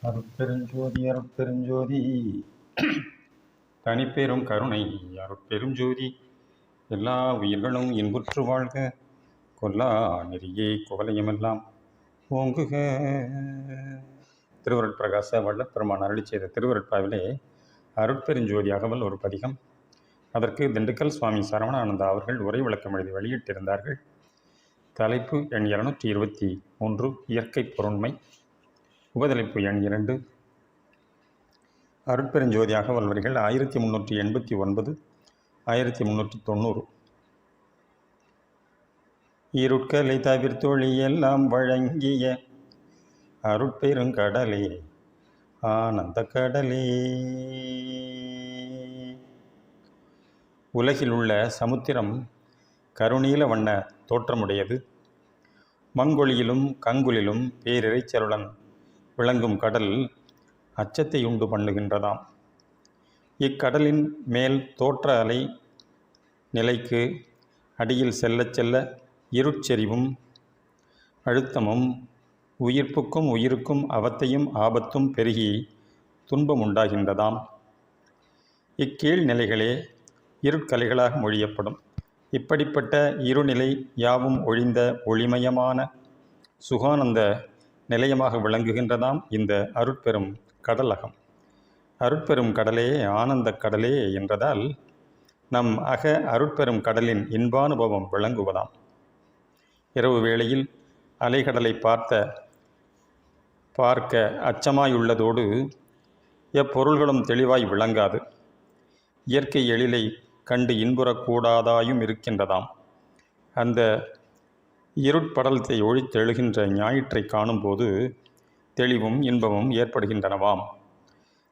அருட்பெருஞ்சோதி அருட்பெருஞ்சோதி தனிப்பெரும் கருணை அருட்பெருஞ்சோதி எல்லா உயிர்களும் இன்புற்று வாழ்க கொல்லா நெறியே குவலையமெல்லாம் ஓங்குக. திருவருட்பிரகாச வள்ளற்பெருமான் அருளி செய்த திருவருட்பாவிலே அருட்பெருஞ்சோதி அகவல் ஒரு பதிகம். அதற்கு திண்டுக்கல் சுவாமி சரவணானந்தா அவர்கள் உரை விளக்கம் எழுதி வெளியிட்டிருந்தார்கள். தலைப்பு எண் 223 இயற்கை பொருண்மை. உபதலைப்பு எண் 2. அருட்பெருஞ்சோதி அகவல் வரிகள் 1389 1390. இருட்கலை தவிர்த்தொழி எல்லாம் வழங்கிய அருட்பெருங்கடலே ஆனந்த கடலே. உலகில் உள்ள சமுத்திரம் கருநீல வண்ண தோற்றமுடையது. மங்கொழியிலும் கங்குலிலும் பேரிரைச்சலுடன் விளங்கும் கடல் அச்சத்தை உண்டு பண்ணுகின்றதாம். இக்கடலின் மேல் தோற்ற அலை நிலைக்கு அடியில் செல்ல செல்ல இருட்செறிவும் அழுத்தமும் உயிர்ப்புக்கும் உயிருக்கும் அவத்தையும் ஆபத்தும் பெருகி துன்பம் உண்டாகின்றதாம். இக்கீழ் நிலைகளே இருட்கலைகளாக மொழியப்படும். இப்படிப்பட்ட இருநிலை யாவும் ஒழிந்த ஒளிமயமான சுகானந்த நிலையமாக விளங்குகின்றதாம் இந்த அருட்பெரும் கடலகம். அருட்பெரும் கடலே ஆனந்த கடலே என்றதால் நம் அக அருட்பெரும் கடலின் இன்பானுபவம் விளங்குவதாம். இரவு வேளையில் அலைகடலை பார்க்க அச்சமாயுள்ளதோடு எப்பொருள்களும் தெளிவாய் விளங்காது. இயற்கை எழிலை கண்டு இன்புறக்கூடாதாயும் இருக்கின்றதாம். அந்த இருட்படலத்தை ஒழித்தெழுகின்ற ஞாயிற்றை காணும்போது தெளிவும் இன்பமும் ஏற்படுகின்றனவாம்.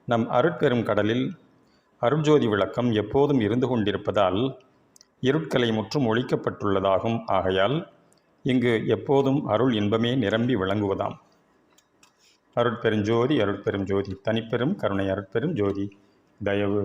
நம் அருட்பெரும் கடலில் அருட்ஜோதி விளக்கம் எப்போதும் இருந்து கொண்டிருப்பதால் இருட்கலை முற்றும் ஒழிக்கப்பட்டுள்ளதாகும். ஆகையால் இங்கு எப்போதும் அருள் இன்பமே நிரம்பி விளங்குவதாம். அருட்பெருஞ்சோதி அருட்பெரும் ஜோதி தனிப்பெரும் கருணை அருட்பெரும் ஜோதி தயவு